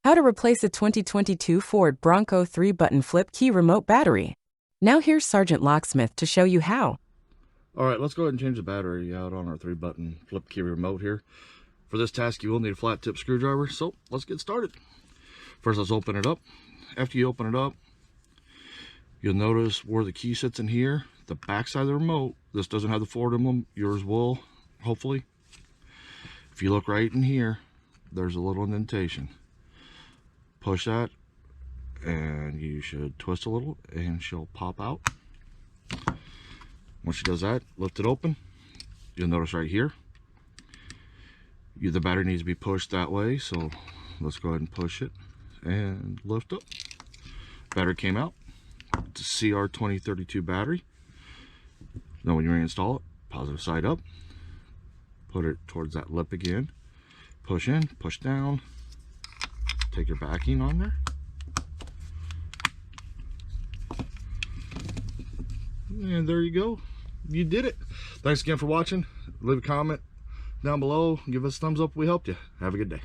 How to replace a 2022 Ford Bronco 3-button flip key remote battery. Now here's Sergeant Locksmith to show you how. Alright, let's go ahead and change the battery out on our 3-button flip key remote here. For this task you will need a flat tip screwdriver, so let's get started. First, let's open it up. After you open it up, you'll notice where the key sits in here, the back side of the remote. This doesn't have the Ford emblem, yours will, hopefully. If you look right in here, there's a little indentation. Push that and you should twist a little and she'll pop out. Once she does that, lift it open. You'll notice right here, the battery needs to be pushed that way, so let's go ahead and push it and lift up. Battery came out. It's a CR2032 battery. Now when you reinstall it, positive side up, put it towards that lip again, push in, push down, take your backing on there, and there you go, you did it. Thanks again for watching. Leave a comment down below, give us a thumbs up if we helped you. Have a good day.